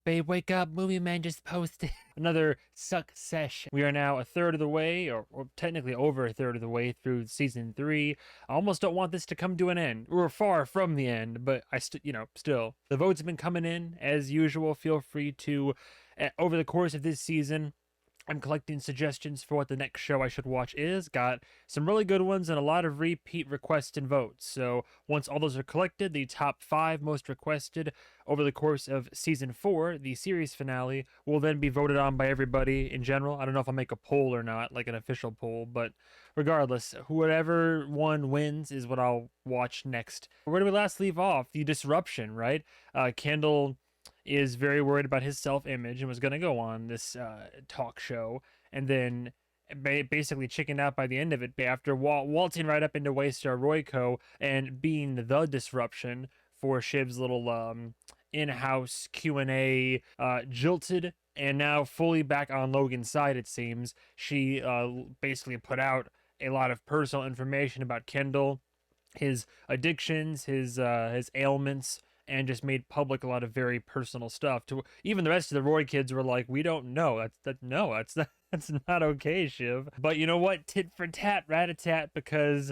Babe, wake up. MovieMan just posted another succession. We are now a third of the way, or technically over a third of the way through season 3. I almost don't want this to come to an end. We're far from the end, but still. The votes have been coming in as usual. Feel free to, over the course of this season, I'm collecting suggestions for what the next show I should watch is. Got some really good ones and a lot of repeat requests and votes. So once all those are collected, the top 5 most requested over the course of season 4, the series finale, will then be voted on by everybody in general. I don't know if I'll make a poll or not, like an official poll, but regardless, whoever one wins is what I'll watch next. Where do we last leave off? The disruption, right? Kendall is very worried about his self-image and was going to go on this talk show, and then basically chickened out by the end of it after waltzing right up into Waystar Royco and being the disruption for Shiv's little in-house Q&A, jilted and now fully back on Logan's side. It seems she basically put out a lot of personal information about Kendall, his addictions, his ailments, and just made public a lot of very personal stuff. To even the rest of the Roy kids were like, "We don't know. That's not okay, Shiv." But you know what? Tit for tat, rat-a-tat, because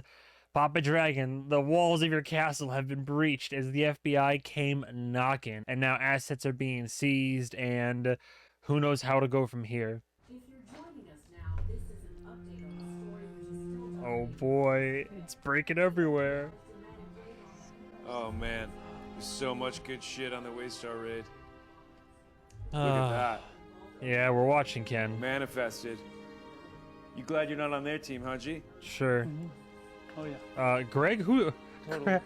Papa Dragon, the walls of your castle have been breached as the FBI came knocking, and now assets are being seized, and who knows how to go from here. If you're joining us now, this is an update on the story which is still Oh boy, it's breaking everywhere. Oh man, there's so much good shit on the Waystar raid. Look at that. Yeah, we're watching, Ken. Manifested. You glad you're not on their team, huh, G? Sure. Oh yeah. Greg, who? Totally.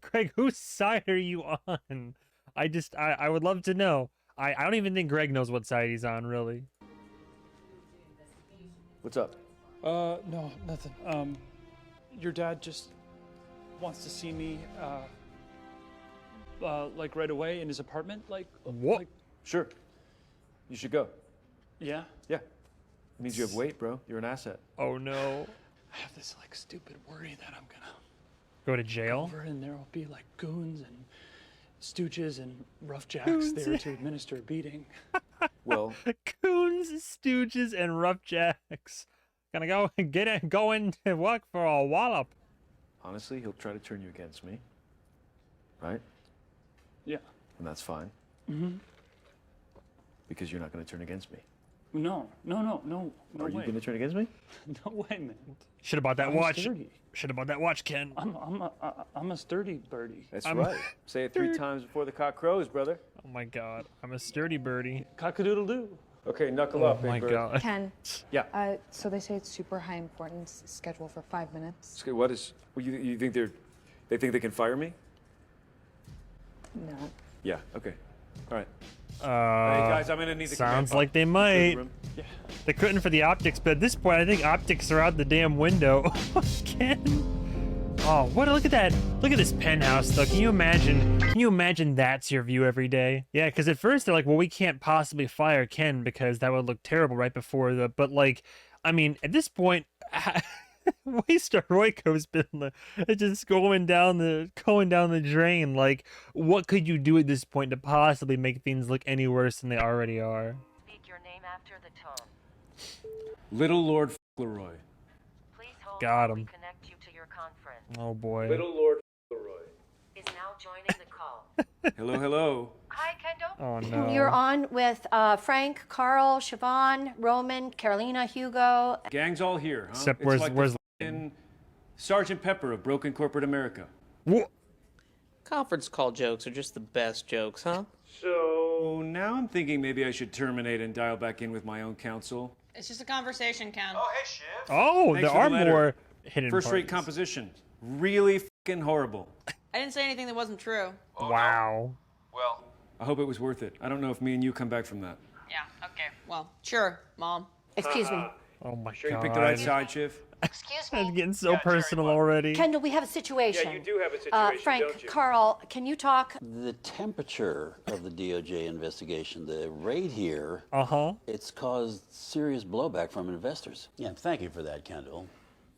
Greg, whose side are you on? I would love to know. I don't even think Greg knows what side he's on, really. What's up? No, nothing. Your dad just wants to see me, like right away in his apartment, like. What? Like, Sure. You should go. yeah. Yeah. It means you have weight, bro. You're an asset. Oh no. I have this like stupid worry that I'm gonna Go to jail? over and there will be like goons and stooges and rough jacks Goons. there to administer a beating. Well, Coons, stooges, and roughjacks. Gonna go into work for a wallop. honestly, he'll try to turn you against me. Right? Yeah. And that's fine. Mm-hmm. Because you're not going to turn against me. No Are you way. going to turn against me? No way, man. Should have bought that I'm watch. sturdy. Should have bought that watch, Ken. I'm a sturdy birdie. That's I'm- right. Say it 3 times before the cock crows, brother. Oh my god, I'm a sturdy birdie. Cock-a-doodle-doo. Okay, knuckle Oh up, big my bird. god. Ken, Yeah. so they say it's super high importance, scheduled for 5 minutes. Okay, what is? Well, you think they think they can fire me? No. Yeah. Okay. All right. Hey Uh, guys, I'm gonna need the sounds command like they pod. might. Room. Yeah. They couldn't for the optics, but at this point, I think optics are out the damn window. Ken. Oh, what? Look at that! Look at this penthouse, though. Can you imagine? Can you imagine that's your view every day? Yeah, because at first they're like, "Well, we can't possibly fire Ken because that would look terrible right before the." But like, I mean, at this point, Waystar Royco's been just going down the drain. Like, what could you do at this point to possibly make things look any worse than they already are? Speak your name after the tone. Little Lord Leroy. Please hold Got while we him. connect you to your conference. Oh boy. Little Lord Leroy. Is now joining the call. Hello, hello. Hi, Kendall. Oh no. You're on with Frank, Carl, Siobhan, Roman, Carolina, Hugo. Gang's all here, huh? Except It's where's- like where's the f***ing Sergeant Pepper of broken corporate America. Wha- Conference call jokes are just the best jokes, huh? So now I'm thinking maybe I should terminate and dial back in with my own counsel. It's just a conversation, Ken. Oh, hey, Shiv. Oh, Thanks there for the are letter. more hidden First-rate parties. composition. Really f***ing horrible. I didn't say anything that wasn't true. Wow. Well, I hope it was worth it. I don't know if me and you come back from that. Yeah, okay. Well, sure, Mom. Excuse me. Oh my Sure god. you picked the right side, Shiv? Excuse It's me. getting so personal already. Kendall, we have a situation. have a situation, Frank, don't you? Carl, can you talk? The temperature of the DOJ investigation, the raid here, Uh-huh. it's caused serious blowback from investors. Yeah, thank you for that, Kendall.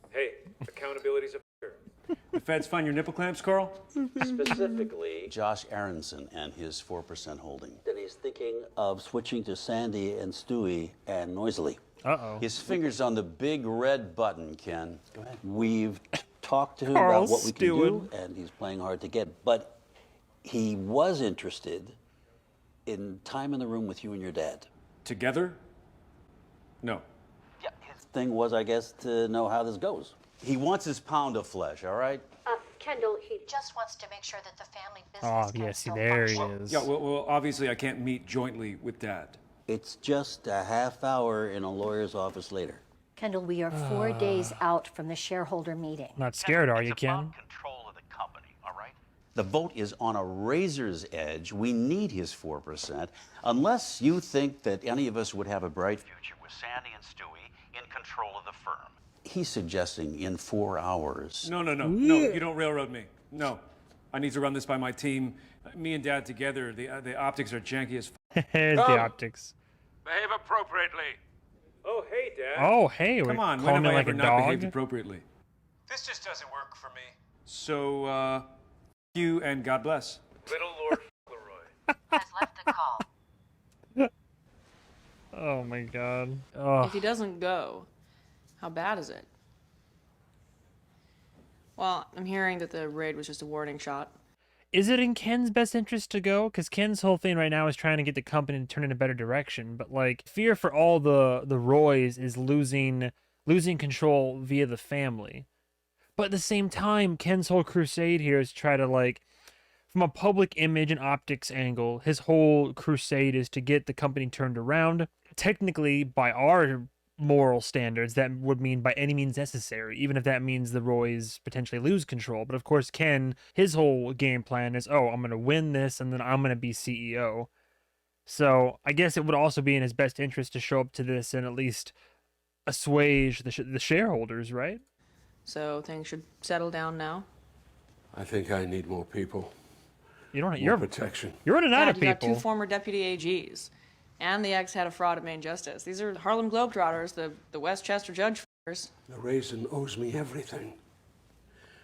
Hey, accountability's a f***er. The feds find your nipple clamps, Carl? Specifically, Josh Aronson and his 4% holding. Then he's thinking of switching to Sandy and Stewie and Noisily. Uh-oh. His finger's on the big red button, Ken. Go ahead. We've talked to him Carl about what we can Stewart. do, and he's playing hard to get. But he was interested in time in the room with you and your dad. Together? No. Yeah, his thing was, I guess, to know how this goes. He wants his pound of flesh, all right? Kendall, he just wants to make sure that the family business Oh, can yes, still there he function. is. Yeah, well, obviously I can't meet jointly with Dad. It's just a half hour in a lawyer's office later. Kendall, we are 4 days out from the shareholder meeting. Not scared, are you, It's Ken? about control of the company, all right? The vote is on a razor's edge. We need his 4%, unless you think that any of us would have a bright future with Sandy and Stewie in control of the firm. He's suggesting in 4 hours. No, you don't railroad me. No. I need to run this by my team. Me and Dad together, the optics are janky as Here's the optics. Behave appropriately. Oh, hey, Dad. Oh, hey, we're Come on, when calling have me I like ever a not behaved dog. appropriately? This just doesn't work for me. So, you and God bless. Little Lord Leroy. Has left the call. Oh my god. Oh. If he doesn't go, how bad is it? Well, I'm hearing that the raid was just a warning shot. Is it in Ken's best interest to go? Because Ken's whole thing right now is trying to get the company to turn in a better direction. But like, fear for all the Roys is losing control via the family. But at the same time, Ken's whole crusade here is try to like, from a public image and optics angle, his whole crusade is to get the company turned around. Technically, by our moral standards, that would mean by any means necessary, even if that means the Roys potentially lose control. But of course, Ken, his whole game plan is, oh, I'm going to win this and then I'm going to be CEO. So I guess it would also be in his best interest to show up to this and at least assuage the shareholders, right? So things should settle down now. I think I need more people. You don't. More You're protection. You're running out Dad, of you got people. 2 former deputy AGs. And the ex-head of fraud at Maine Justice. These are Harlem Globetrotters, the Westchester judge f***ers. The raisin owes me everything.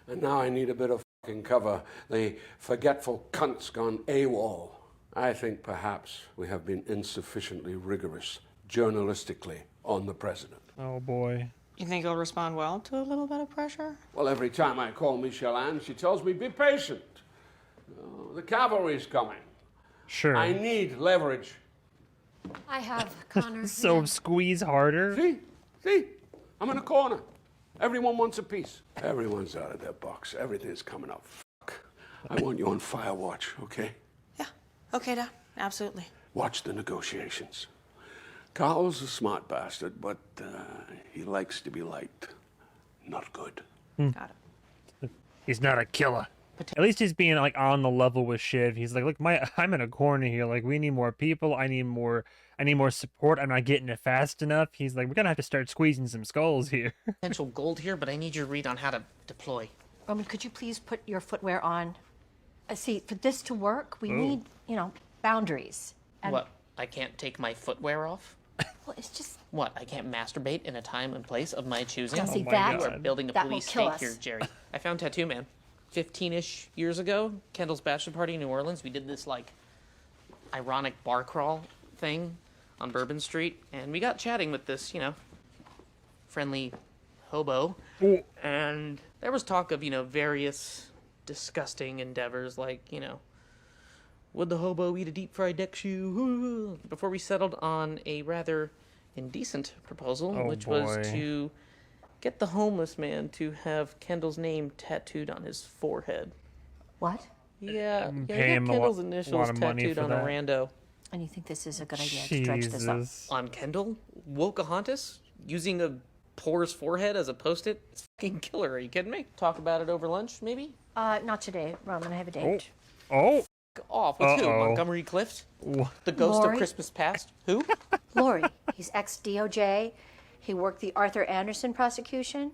And now I need a bit of fucking cover. The forgetful cunt's gone AWOL. I think perhaps we have been insufficiently rigorous journalistically on the president. Oh boy. You think he'll respond well to a little bit of pressure? Well, every time I call Michelle Ann, she tells me, be patient. The cavalry's coming. Sure. I need leverage. I have Connor. So squeeze harder. See? I'm in a corner. Everyone wants a piece. Everyone's out of their box. Everything's coming up. Fuck. I want you on fire watch, okay? Yeah. Okay, Dad. Absolutely. Watch the negotiations. Carl's a smart bastard, but he likes to be liked. Not good. Got it. He's not a killer. At least he's being like on the level with Shiv. He's like, look, I'm in a corner here. Like, we need more people. I need more support. I'm not getting it fast enough. He's like, we're gonna have to start squeezing some skulls here. Potential gold here, but I need your read on how to deploy. Roman, could you please put your footwear on? See, for this to work, we need, boundaries. And, What? I can't take my footwear off? Well, it's just, What? I can't masturbate in a time and place of my choosing? Now, see, my that, You are building a that will police kill state us. here, Jerry. I found Tattoo Man 15-ish years ago, Kendall's bachelor party in New Orleans. We did this, like, ironic bar crawl thing on Bourbon Street, and we got chatting with this, friendly hobo. Ooh. And there was talk of, various disgusting endeavors, like, would the hobo eat a deep-fried neck shoe? Before we settled on a rather indecent proposal, Oh, which was boy. to get the homeless man to have Kendall's name tattooed on his forehead. what? Yeah, Pay he had him a Kendall's lot initials of money tattooed for on that. a rando. And you think this is a good idea to stretch this up? Jesus. On Kendall? Pocahontas? Using a poor's forehead as a post-it? It's fucking killer, are you kidding me? Talk about it over lunch, maybe? Not today, Roman. I have a date. Oh. F off. With who? Uh-oh. Montgomery Clift? Wha- The ghost Lori? of Christmas past? Who? Lori, he's ex-DOJ. He worked the Arthur Anderson prosecution.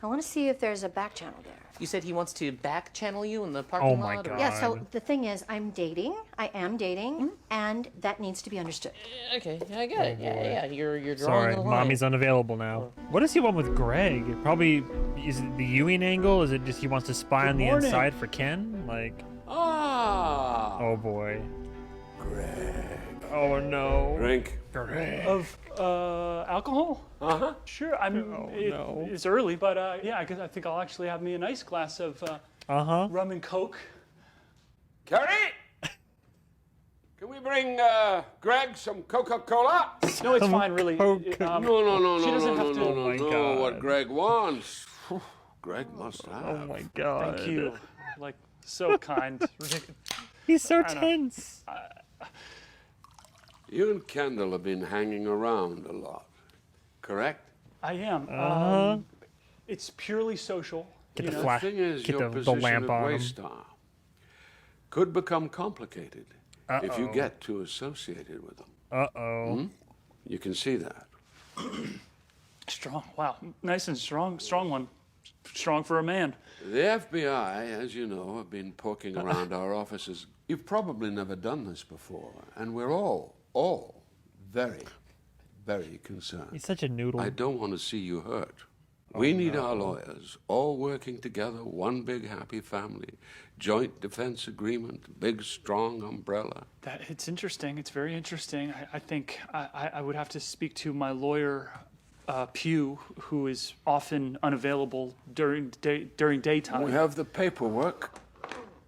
I want to see if there's a back channel there. You said he wants to back channel you in the parking Oh lot? my or- God. Yeah, so the thing is, I am dating, and that needs to be understood. Okay, I get it. Yeah, you're drawing Sorry, the line. mommy's unavailable now. What does he want with Greg? Probably, is it the Ewing angle? Is it just he wants to spy on the morning. inside for Ken? Like, Ah, oh boy. Greg. Oh no. Drink. Greg. Of alcohol? Uh-huh. Sure. Oh, no. It's early, but yeah, I think I'll actually have me a nice glass of rum and Coke. Carrie? Can we bring Greg some Coca-Cola? No, it's fine, really. Coke. No, She doesn't have to. Oh my God. what Greg wants. Greg must have. Oh my God. Thank you. Like, so kind. Ridiculous. He's so I know. tense. You and Kendall have been hanging around a lot, correct? I am. It's purely social. Get you the know? flash. The thing is, Get your the position lamp at on him. Waystar could become complicated if you Uh-oh. get too associated with them. Uh-oh. You can see that. Strong. Wow. Nice and strong. Strong one. Strong for a man. The FBI, as you know, have been poking around our offices. You've probably never done this before, and we're all very, very concerned. He's such a noodle. I don't want to see you hurt. We need our lawyers all working together, one big happy family, joint defense agreement, big strong umbrella. It's interesting. It's very interesting. I think I would have to speak to my lawyer, Pugh, who is often unavailable during daytime. We have the paperwork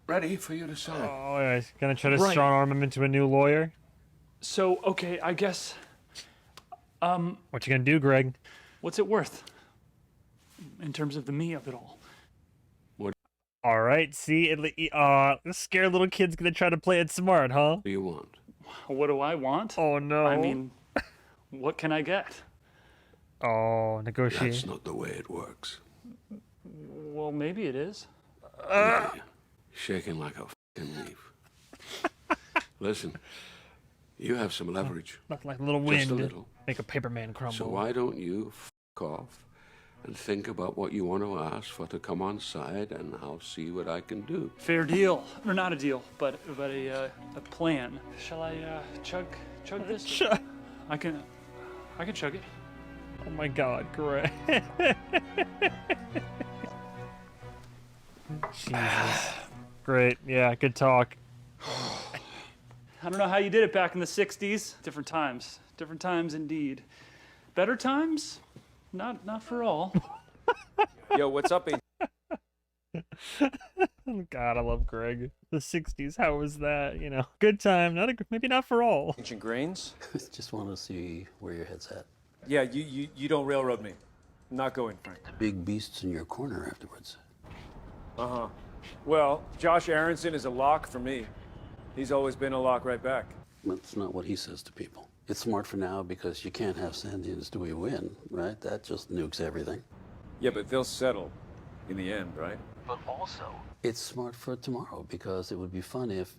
ready for you to sign. Oh, yeah. He's gonna try to Right. strong arm him into a new lawyer. So, okay, I guess, What you gonna do, Greg? what's it worth in terms of the me of it all? All right, see, this scared little kid's gonna try to play it smart, huh? What do you want? What do I want? Oh no. I mean, what can I get? Oh, negotiate. That's not the way it works. Well, maybe it is. Shaking like a f***ing leaf. Listen, you have some leverage. Nothing like a little Just a wind. little. Make a paper man crumble. So why don't you f*** off and think about what you want to ask for to come on side, and I'll see what I can do. Fair deal, or not a deal, but a plan. Shall I chug this? I can chug it. Oh my God, Greg. Jesus. Great. Yeah, good talk. I don't know how you did it back in the 60s. Different times indeed. Better times? Not for all. Yo, what's up, Oh God, I love Greg. The 60s, how was that? You know, good time, maybe not for all. Ancient grains? Just want to see where your head's at. Yeah, you don't railroad me. I'm not going, Frank. Big beasts in your corner afterwards. Uh-huh. Well, Josh Aronson is a lock for me. He's always been a lock right back. That's not what he says to people. It's smart for now because you can't have Sandy and Stewie win, right? That just nukes everything. Yeah, but they'll settle in the end, right? But also, it's smart for tomorrow because it would be fun if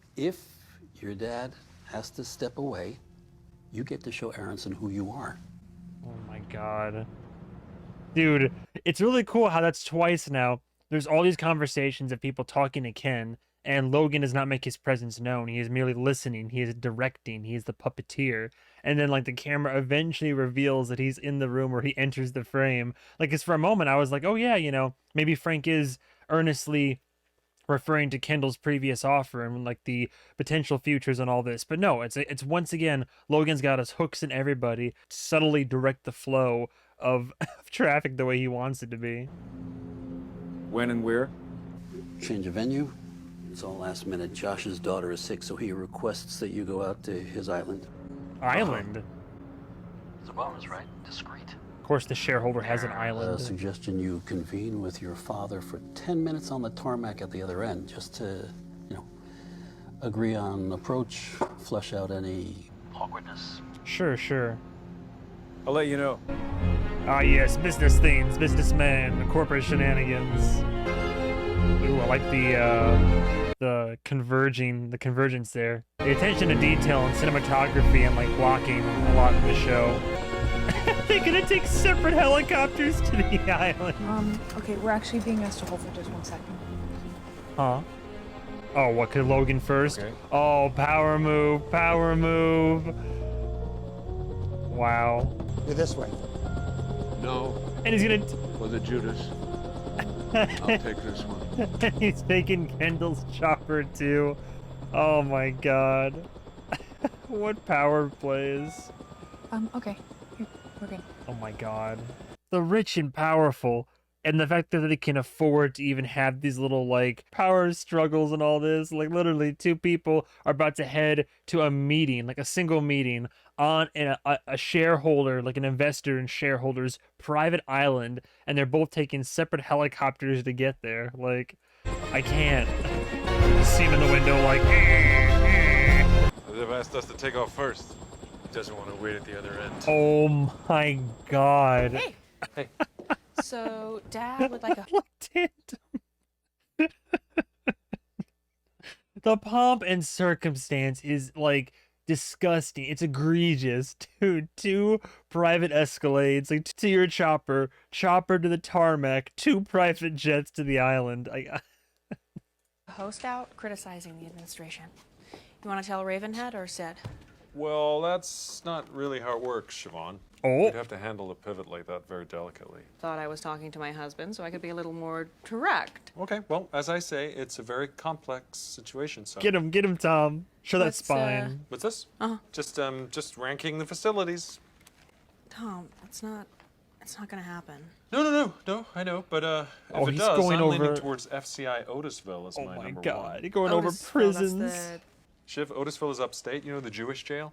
your dad has to step away, you get to show Aronson who you are. Oh my God. Dude, it's really cool how that's twice now. There's all these conversations of people talking to Ken, and Logan does not make his presence known. He is merely listening. He is directing. He is the puppeteer. And then, like, the camera eventually reveals that he's in the room where he enters the frame. Like, because for a moment, I was like, oh, yeah, you know, maybe Frank is earnestly referring to Kendall's previous offer and, like, the potential futures and all this. But no, it's once again, Logan's got his hooks in everybody, subtly direct the flow of traffic the way he wants it to be. When and where? Change of venue. It's all last minute. Josh's daughter is sick, so he requests that you go out to his island. Island? It's a bonus, right? Discreet. Of course, the shareholder has an A island. suggestion you convene with your father for 10 minutes on the tarmac at the other end, just to, agree on approach, flesh out any awkwardness. Sure. I'll let you know. Ah, yes, business things, businessmen, corporate shenanigans. Ooh, I like the convergence there. The attention to detail and cinematography and, like, blocking a lot in the show. They're gonna take separate helicopters to the island. Okay, we're actually being asked to hold for just 1 second. Huh? Oh, what, could Logan first? Okay. Oh, power move, power move. Wow. You're this way. No, And he's gonna... for the Judas. I'll take this one. He's taking Kendall's chopper too. Oh my god. What power plays. Okay. Here, we're good. Oh my god. The rich and powerful, and the fact that they can afford to even have these little like power struggles and all this. Like literally 2 people are about to head to a meeting, like a single meeting on a shareholder, like an investor and shareholders private island, and they're both taking separate helicopters to get there. Like, I can't. Just see him in the window like They've asked us to take off first. He doesn't want to wait at the other end. oh my god. Hey. Hey. So, Dad would like a. The pomp and circumstance is like disgusting. It's egregious. Dude, 2 private Escalades, like to your chopper to the tarmac, 2 private jets to the island. Host out criticizing the administration. You want to tell Ravenhead or Sid? Well, that's not really how it works, Siobhan. Oh. We'd have to handle a pivot like that very delicately. Thought I was talking to my husband, so I could be a little more direct. Okay, well, as I say, it's a very complex situation, so... Get him, Tom. Show that What's, spine. What's this? Uh-huh. Just ranking the facilities. Tom, it's not gonna happen. No, I know, but Oh, if it he's does, going I'm leaning over- towards FCI Otisville as Oh my my number god. 1. You're going over Otisville, that's prisons. Shiv, Otisville is upstate, you know, the Jewish jail?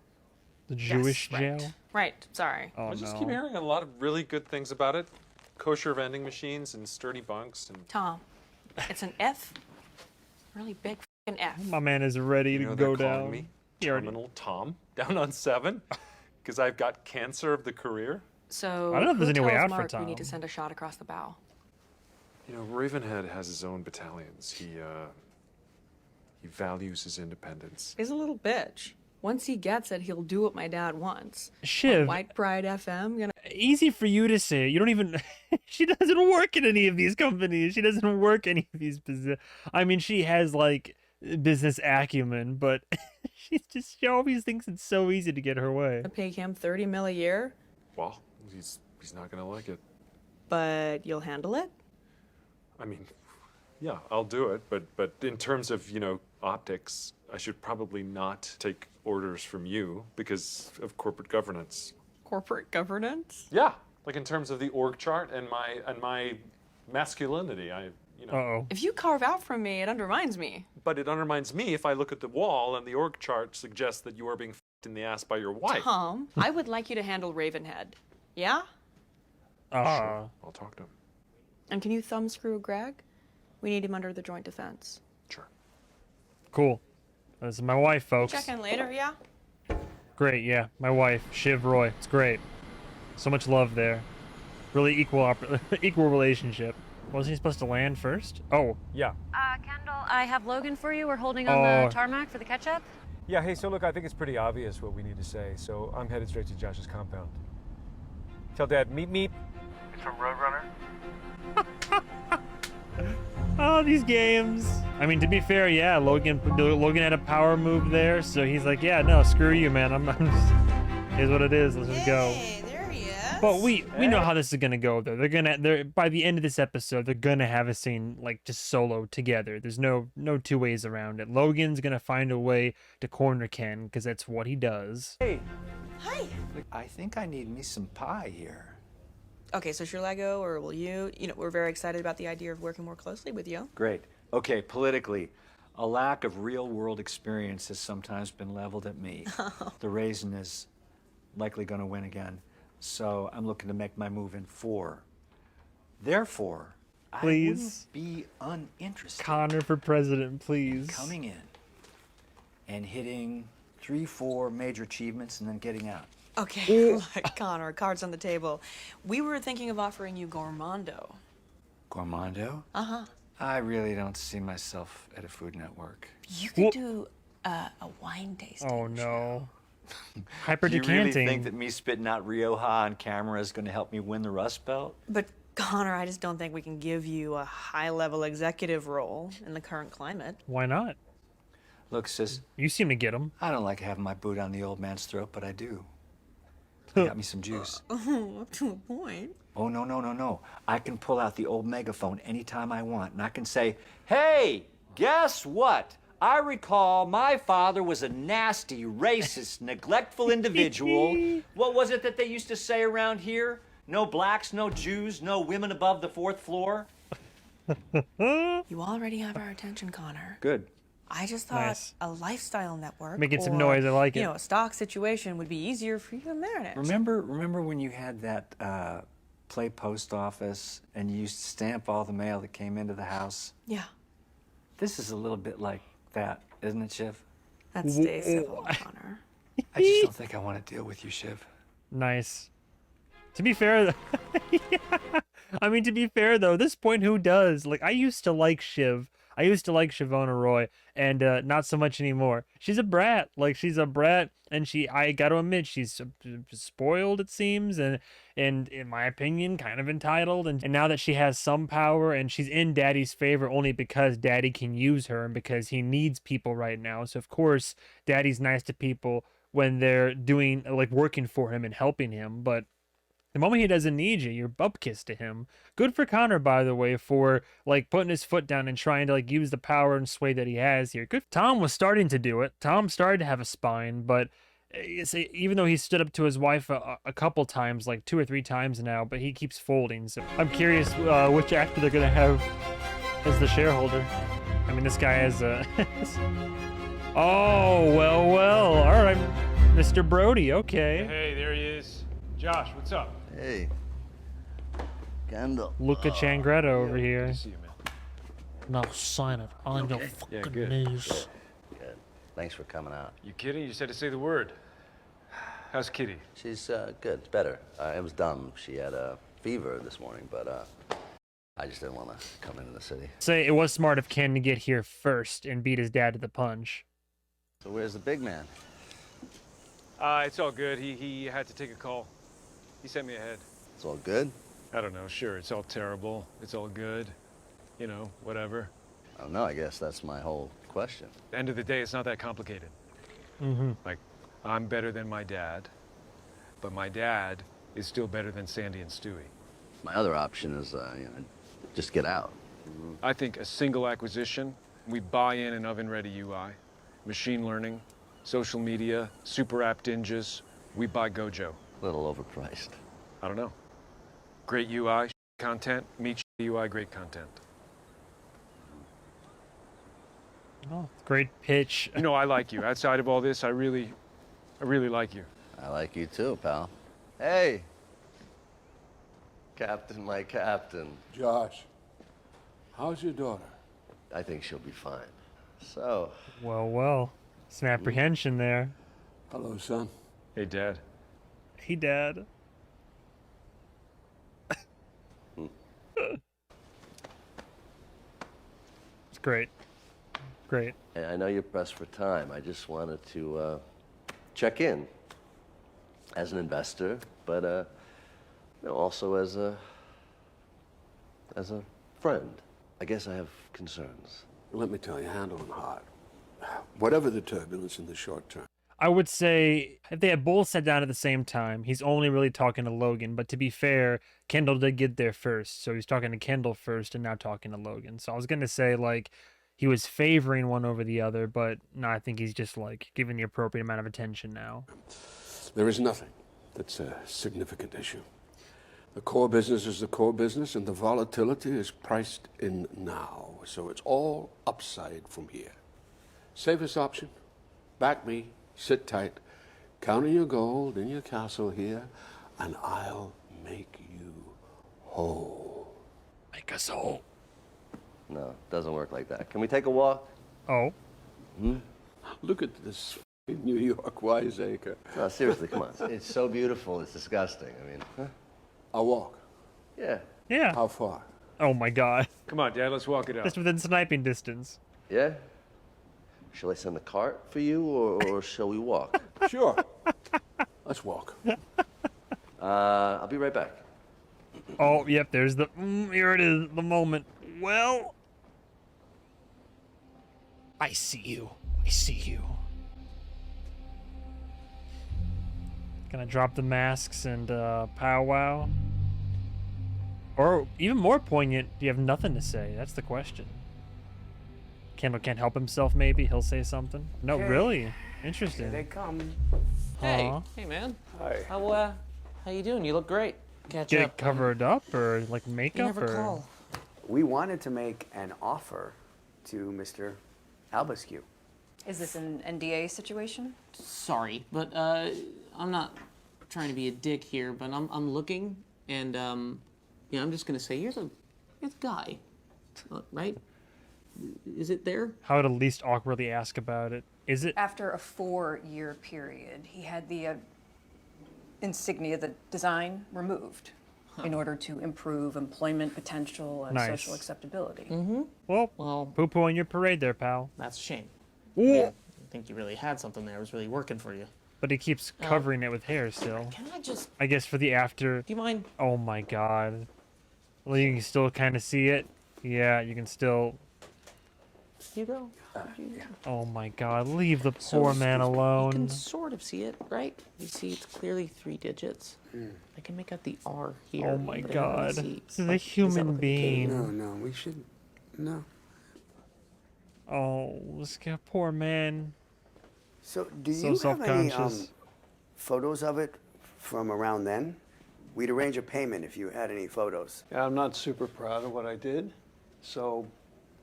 The Jewish Yes, jail? right. Right, sorry. Oh I just no. keep hearing a lot of really good things about it. Kosher vending machines and sturdy bunks and... Tom, it's an F. Really big f***ing F. My man is ready You to know, go they're calling down. me He already- Terminal Tom down on 7 because I've got cancer of the career. So, I don't know if there's who any way tells out for Mark Tom. we need to send a shot across the bow? You know, Ravenhead has his own battalions. He values his independence. He's a little bitch. Once he gets it, he'll do what my dad wants. Shiv, White Pride FM, easy for you to say. You don't even... She doesn't work in any of these companies. She doesn't work any of these positions. I mean, she has, like, business acumen, but she always thinks it's so easy to get her way. pay him $30 million a year, Well, he's not gonna like it. but you'll handle it? I mean, yeah, I'll do it, but in terms of, you know, optics, I should probably not take orders from you because of corporate governance. Corporate governance? Yeah, like in terms of the org chart and my masculinity, you know. Uh-oh. If you carve out from me, it undermines me. But it undermines me if I look at the wall and the org chart suggests that you are being f***ed in the ass by your wife. Tom, I would like you to handle Ravenhead. Yeah? Sure, I'll talk to him. And can you thumbscrew Greg? We need him under the joint defense. Sure. Cool. This is my wife, folks. Check in later, yeah? Great, yeah. My wife, Shiv Roy. It's great. So much love there. Really equal equal relationship. Wasn't he supposed to land first? Oh, yeah. Kendall, I have Logan for you. We're holding on Oh. the tarmac for the catch-up. Yeah, hey, so look, I think it's pretty obvious what we need to say, so I'm headed straight to Josh's compound. Tell Dad, meet me. It's from Roadrunner. Oh, these games. I mean, to be fair, yeah, Logan had a power move there, so he's like, yeah, no, screw you, man. I'm just, here's what it is. Let's just go. There he is. But we know how this is gonna go though. They're by the end of this episode, they're gonna have a scene like just solo together. There's no 2 ways around it. Logan's gonna find a way to corner Ken because that's what he does. Hey, Hi. I think I need me some pie here. Okay, so shall I go or will you? You know, we're very excited about the idea of working more closely with you. Great. Okay, politically, a lack of real-world experience has sometimes been leveled at me. The raisin is likely going to win again, so I'm looking to make my move in 4. Therefore, I Please. wouldn't be uninterested Connor for president, please. in coming in and hitting 3-4 major achievements and then getting out. Okay, look, Connor, cards on the table. We were thinking of offering you Gourmando. Gourmando? Uh-huh. I really don't see myself at a Food Network. You could do a wine tasting. Oh no. Hyper Do you really decanting. think that me spitting out Rioja on camera is going to help me win the Rust Belt? But Connor, I just don't think we can give you a high-level executive role in the current climate. Why not? Look, sis, You seem to get them. I don't like having my boot on the old man's throat, but I do. You got me some juice. Oh, up to a point. Oh, no, no, no, no. I can pull out the old megaphone anytime I want, and I can say, hey, guess what? I recall my father was a nasty, racist, neglectful individual. What was it that they used to say around here? No blacks, no Jews, no women above the 4th floor? You already have our attention, Connor. Good. I just thought Nice. a lifestyle network, Making some or, noise, I like it. You know, a stock situation would be easier for you to manage. Remember when you had that play post office and you used to stamp all the mail that came into the house? Yeah, This is a little bit like that, isn't it, Shiv? that's stay civil, Connor. I just don't think I want to deal with you, Shiv. Nice. To be fair, yeah. I mean, to be fair though, at this point, who does? Like, I used to like Shiv. I used to like Shavona Roy, and not so much anymore. She's a brat. Like, she's a brat, and I got to admit, she's spoiled, it seems, and in my opinion, kind of entitled. And now that she has some power, and she's in Daddy's favor only because Daddy can use her, and because he needs people right now. So, of course, Daddy's nice to people when they're doing, like, working for him and helping him, but the moment he doesn't need you, you're bupkissed to him. Good for Connor, by the way, for like putting his foot down and trying to like use the power and sway that he has here. Good. Tom was starting to do it. Tom started to have a spine, but even though he stood up to his wife a couple times, like 2 or 3 times now, but he keeps folding. So I'm curious which actor they're gonna have as the shareholder. I mean, this guy has a. Oh well. All right, Mr. Brody. Okay. Hey, there he is. Josh, what's up? Hey, Kendall. Luca Changretta over Good here. to see you, man. Now sign it on your Yeah, fucking good. knees. Good. Thanks for coming out. You kidding? You said to say the word. How's Kitty? She's good. It's better. It was dumb. She had a fever this morning, but I just didn't want to come into the city. Say it was smart of Ken to get here first and beat his dad to the punch. So where's the big man? It's all good. He had to take a call. He sent me ahead. It's all good? I don't know. Sure, it's all terrible. It's all good. You know, whatever. I don't know. I guess that's my whole question. At the end of the day, it's not that complicated. Mm-hmm. Like, I'm better than my dad, but my dad is still better than Sandy and Stewie. My other option is, just get out. I think a single acquisition, we buy in an oven-ready UI, machine learning, social media, super app ninjas, we buy Gojo. A little overpriced. I don't know. Great UI, content, meet UI, great content. Oh, great pitch. You know, I like you. Outside of all this, I really like you. I like you too, pal. Hey! Captain, my captain. Josh, how's your daughter? I think she'll be fine. So, Well. Some apprehension there. Hello, son. Hey, Dad. Hey, Dad. It's great. Great. hey, I know you're pressed for time. I just wanted to check in as an investor, but also as a friend. I guess I have concerns. Let me tell you, handle them hard. Whatever the turbulence in the short term. I would say if they had both sat down at the same time, he's only really talking to Logan. But to be fair, Kendall did get there first. So he's talking to Kendall first and now talking to Logan. So I was going to say, like, he was favoring one over the other. But no, I think he's just, like, giving the appropriate amount of attention now. There is nothing that's a significant issue. The core business is the core business, and the volatility is priced in now. So it's all upside from here. Safest option, back me, sit tight, count your gold in your castle here, and I'll make you whole. Make us whole. No, it doesn't work like that. Can we take a walk? Oh. Look at this New York wiseacre. No, seriously, come on. It's so beautiful, it's disgusting. I mean, I'll walk. Yeah. Yeah. How far? Oh, my God. Come on, Dad, let's walk it out. Just within sniping distance. Yeah? Shall I send the cart for you, or shall we walk? Sure. Let's walk. I'll be right back. Oh, yep, there's the, here it is, the moment. Well, I see you. I see you. Gonna drop the masks and powwow. Or even more poignant, do you have nothing to say? That's the question. Kendall can't help himself, maybe? He'll say something? No, Okay. really? Interesting. Here they come. Hey, Aw. hey, man. Hi. How you doing? You look great. Catch Get up. it covered up or like You makeup never or call. We wanted to make an offer to Mr. Albasque. Is this an NDA situation? Sorry, but I'm not trying to be a dick here, but I'm looking, and yeah, I'm just gonna say you're the guy, right? Is it there? how would at least awkwardly ask about it? Is it? After a 4-year period, he had the insignia, the design removed in order to improve employment potential and Nice. social acceptability. Well, poo-poo on your parade there, pal. That's a shame. Ooh. I think you really had something there. It was really working for you. But he keeps covering it with hair still. Can I just? I guess for the after. Do you mind? Oh my god. Well, you can still kind of see it. Yeah, you can still. You go. Oh my god, leave the So, poor man You alone. can sort of see it, right? You see, it's clearly 3 digits. I can make out the R here. Oh my but I don't really god. see- This is a like, does that human look like a K? being. No, we should. No. Oh, this guy, poor man. So, do So you have any self-conscious. photos of it from around then? We'd arrange a payment if you had any photos. Yeah, I'm not super proud of what I did, so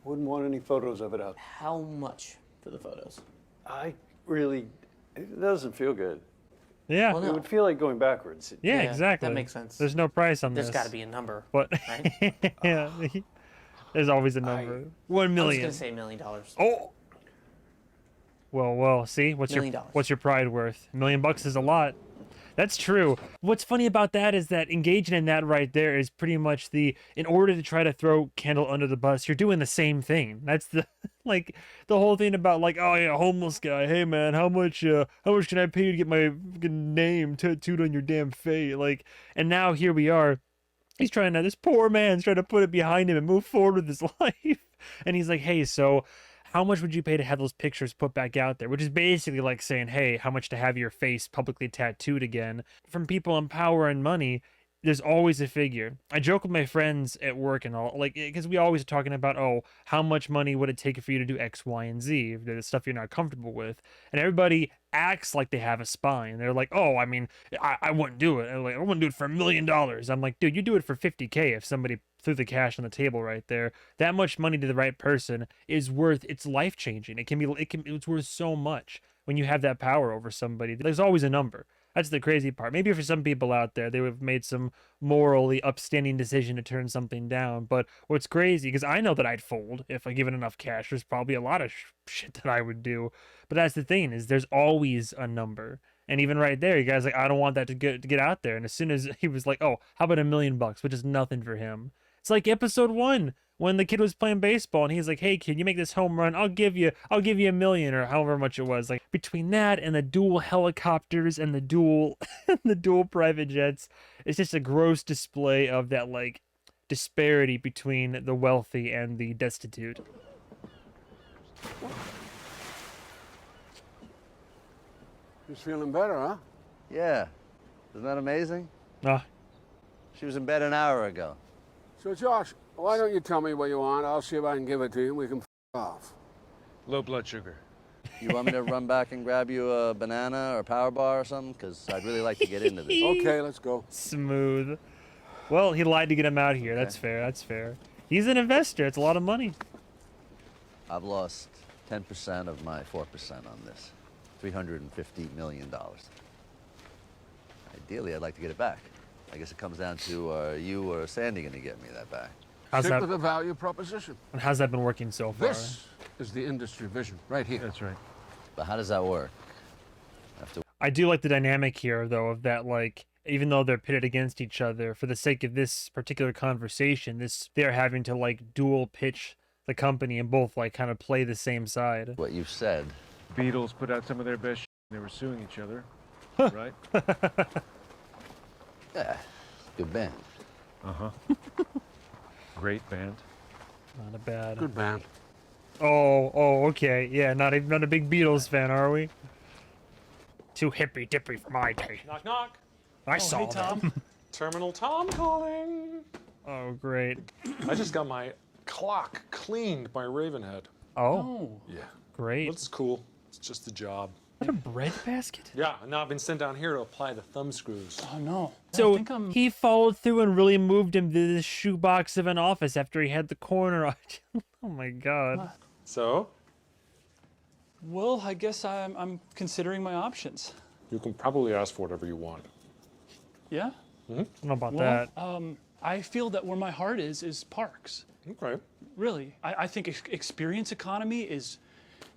wouldn't want any photos of it out. How much for the photos? It doesn't feel good. Yeah. Well, It no. would feel like going backwards. Yeah, Yeah, exactly. that makes sense. There's no price on There's this. got to be a number. But right? yeah, there's always a number. 1 I was million. gonna say $1 million. Oh. Well. See, $1 million. what's your pride worth? $1 million is a lot. That's true. What's funny about that is that engaging in that right there is pretty much in order to try to throw Kendall under the bus, you're doing the same thing. That's the like the whole thing about like, oh yeah, homeless guy. Hey man, how much can I pay you to get my fucking name tattooed on your damn face? Like, and now here we are. This poor man's trying to put it behind him and move forward with his life. And he's like, hey, so how much would you pay to have those pictures put back out there? Which is basically like saying, hey, how much to have your face publicly tattooed again? From people in power and money, there's always a figure. I joke with my friends at work and all, like, because we always are talking about, oh, how much money would it take for you to do X, Y, and Z, the stuff you're not comfortable with. And everybody acts like they have a spine. They're like, oh, I mean, I wouldn't do it. I wouldn't do it for $1 million. I'm like, dude, you do it for $50K if somebody threw the cash on the table right there. That much money to the right person is it's life changing. It's worth so much when you have that power over somebody. There's always a number. That's the crazy part. Maybe for some people out there, they would have made some morally upstanding decision to turn something down. But what's crazy, because I know that I'd fold if I given enough cash. There's probably a lot of shit that I would do. But that's the thing, is there's always a number. And even right there, you guys like, I don't want that to get out there. And as soon as he was like, oh, how about $1 million, which is nothing for him. It's like episode 1 when the kid was playing baseball and he's like, hey kid, you make this home run, I'll give you $1 million, or however much it was. Like, between that and the dual helicopters and the dual private jets, it's just a gross display of that like disparity between the wealthy and the destitute. She's feeling better, huh? Yeah. Isn't that amazing? Ah. She was in bed an hour ago. So, Josh, why don't you tell me what you want? I'll see if I can give it to you and we can off. Low blood sugar. You want me to run back and grab you a banana or a power bar or something? Because I'd really like to get into this. Okay, let's go. Smooth. Well, he lied to get him out here. Okay. That's fair. That's fair. He's an investor. It's a lot of money. I've lost 10% of my 4% on this. $350 million. Ideally, I'd like to get it back. I guess it comes down to you or Sandy going to get me that back. Stick with the value proposition. And how's that been working so far? This is the industry vision right here. That's right. But how does that work? I do like the dynamic here, though, of that, like, even though they're pitted against each other, for the sake of this particular conversation, they're having to, like, dual pitch the company and both like kind of play the same side. What you've said. Beatles put out some of their best. They were suing each other, right? Yeah, good band. Great band. Not a bad. Good band. Oh, okay. Yeah, not a big Beatles fan, are we? Too hippy dippy for my taste. Knock, knock. I saw hey, Tom. them. Terminal Tom calling. Oh, great. I just got my clock cleaned by Ravenhead. Oh, Yeah. great. That's cool. It's just a job. Is that a bread basket? Yeah, and now I've been sent down here to apply the thumb screws. Oh no. So he followed through and really moved him to this shoebox of an office after he had the corner. Oh my god. So? Well, I guess I'm considering my options. You can probably ask for whatever you want. Yeah? I don't know about Well, that. I feel that where my heart is parks. Okay. Really. I think experience economy is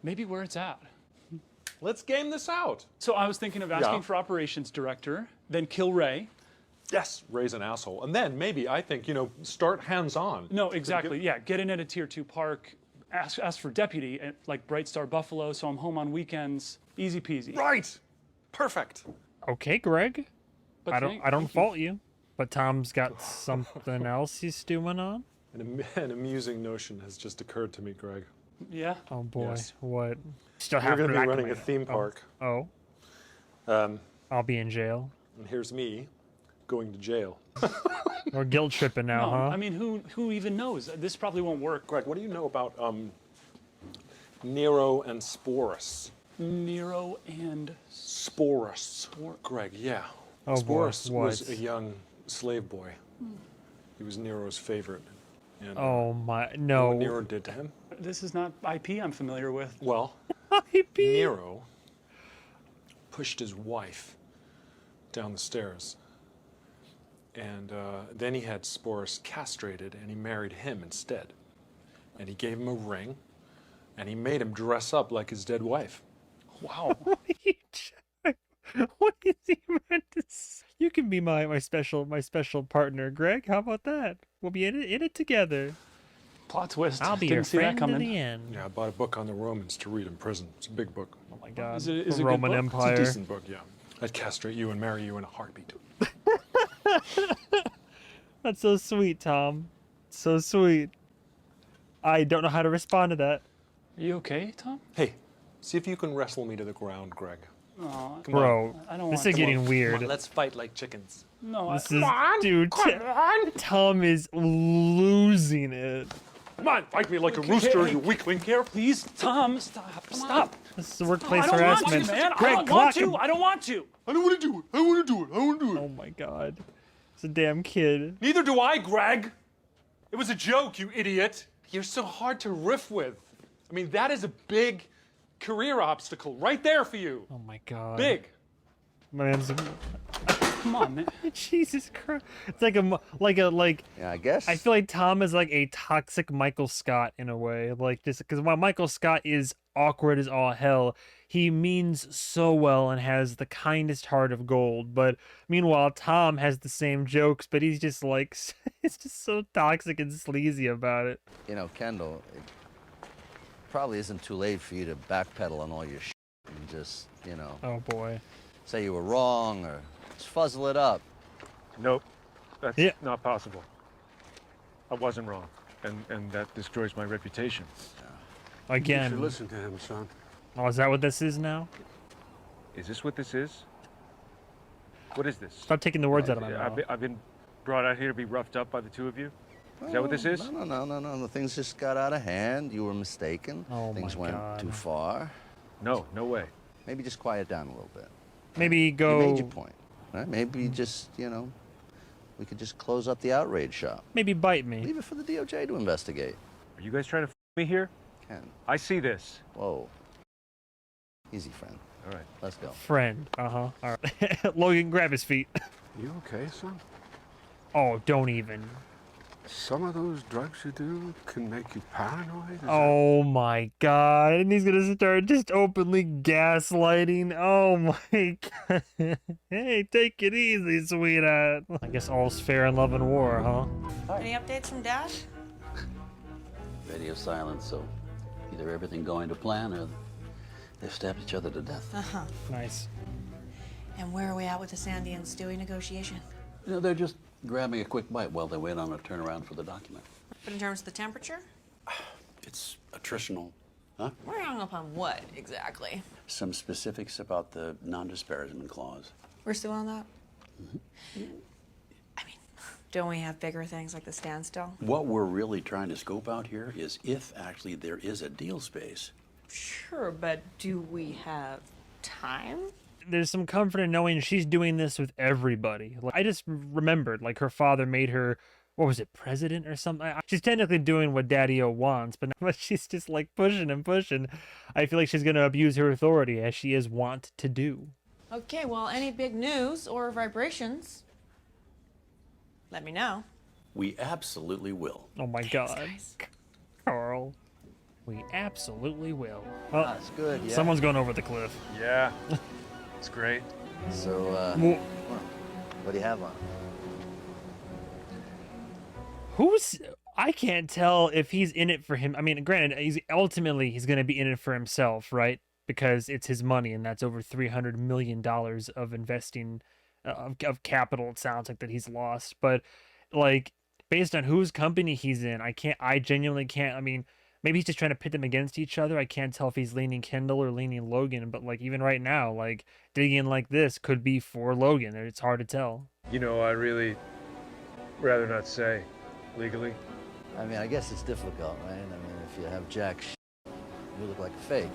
maybe where it's at. Let's game this out. So I was thinking of asking Yeah. for operations director, then kill Ray. Yes. Ray's an asshole. And then maybe, I think, start hands-on. No, exactly. Yeah, get in at a tier 2 park, ask for deputy at like Bright Star Buffalo, so I'm home on weekends. Easy peasy. Right. Perfect. Okay, Greg. But I don't thank you. fault you. But Tom's got something else he's stewing on. An amusing notion has just occurred to me, Greg. Yeah. Oh boy, Yes. what? Still We're have going to be running a blackmail. theme park. Oh. I'll be in jail. And here's me going to jail. Or guilt tripping now, No, huh? I mean, who even knows? This probably won't work. Greg, what do you know about Nero and Sporus? Nero and Sporus. Greg, yeah. Oh, boy, Sporus was what? a young slave boy. He was Nero's favorite. And, Oh my, you know no. what Nero did to him? This is not IP I'm familiar with. Well, IP. Nero pushed his wife down the stairs. And then he had Sporus castrated, and he married him instead. And he gave him a ring, and he made him dress up like his dead wife. Wow. What is he meant to say? You can be my special partner, Greg. How about that? We'll be in it together. Plot twist. I'll be Didn't your see that friend to coming. the end. Yeah, I bought a book on the Romans to read in prison. It's a big book. Oh my God. Is it a The good Roman book? Empire. It's a decent book, yeah. I'd castrate you and marry you in a heartbeat. That's so sweet, Tom. So sweet. I don't know how to respond to that. Are you okay, Tom? Hey, see if you can wrestle me to the ground, Greg. Aw, Come Bro, I don't this want is to. getting weird. let's fight like chickens. No, This is, dude, Tom is losing it. Come on, fight me like a rooster, hey, you weakling. Here, please, Tom, stop. This is workplace I don't want harassment. to, man. Greg, I don't clock want to. him. I don't want to. I don't want to do it. I want to do it. I want to do it. Oh my God. It's a damn kid. Neither do I, Greg. It was a joke, you idiot. You're so hard to riff with. I mean, that is a big career obstacle right there for you. Oh my God. Big. Man's Come on, man. Jesus Christ. It's like Yeah, I guess. I feel like Tom is like a toxic Michael Scott in a way. Like, just because while Michael Scott is awkward as all hell, he means so well and has the kindest heart of gold. But meanwhile, Tom has the same jokes, but he's just like, it's just so toxic and sleazy about it. You know, Kendall, it probably isn't too late for you to backpedal on all your shit and just, Oh boy. say you were wrong or just fuzzle it up. Nope, that's Yeah. not possible. I wasn't wrong, and that destroys my reputation. You Again. should listen to him, son. Oh, is that what this is now? Is this what this is? What is this? Stop taking the words out of my I've mouth. I've been brought out here to be roughed up by the two of you? Is that what this is? No. The things just got out of hand. You were mistaken. Oh, Things my went God. too far. No way. Maybe just quiet down a little bit. Maybe go. You made your point, right? Maybe just, we could just close up the outrage shop. Maybe bite me. Leave it for the DOJ to investigate. Are you guys trying to me here? Ken, I see this. whoa. Easy, friend. All right. Let's go. Friend. All right. Logan, grab his feet. You okay, son? Oh, don't even. Some of those drugs you do can make you paranoid? Is Oh my God. And he's gonna start just openly gaslighting. Oh my God. Hey, take it easy, sweetheart. I guess all's fair in love and war, huh? Any updates from Dash? Radio silence, so either everything going to plan or they've stabbed each other to death. Uh-huh. Nice. And where are we at with the Sandy and Stewie negotiation? You know, they're just grabbing a quick bite while they wait on a turnaround for the document. But in terms of the temperature? It's attritional. Huh? We're hung up on what, exactly? Some specifics about the non-disparagement clause. We're still on that? I mean, don't we have bigger things like the standstill? What we're really trying to scope out here is if actually there is a deal space. Sure, but do we have time? There's some comfort in knowing she's doing this with everybody. Like, I just remembered, like, her father made her, what was it, president or something? She's technically doing what Daddy-O wants, but she's just, like, pushing and pushing. I feel like she's going to abuse her authority, as she is wont to do. Okay, well, any big news or vibrations, let me know. We absolutely will. Oh, my God. Carl. We absolutely will. Oh, That's good, yeah. Someone's going over the cliff. Yeah, it's great. So, Well, what do you have on? I can't tell if he's in it for him. I mean, granted, he's going to be in it for himself, right? Because it's his money, and that's over $300 million of investing, of capital, it sounds like, that he's lost. But, like, based on whose company he's in, I genuinely can't, I mean, maybe he's just trying to pit them against each other. I can't tell if he's leaning Kendall or leaning Logan, but, like, even right now, like, digging like this could be for Logan. It's hard to tell. You know, I really rather not say legally. I mean, I guess it's difficult, right? I mean, if you have jack shit, you look like a fake.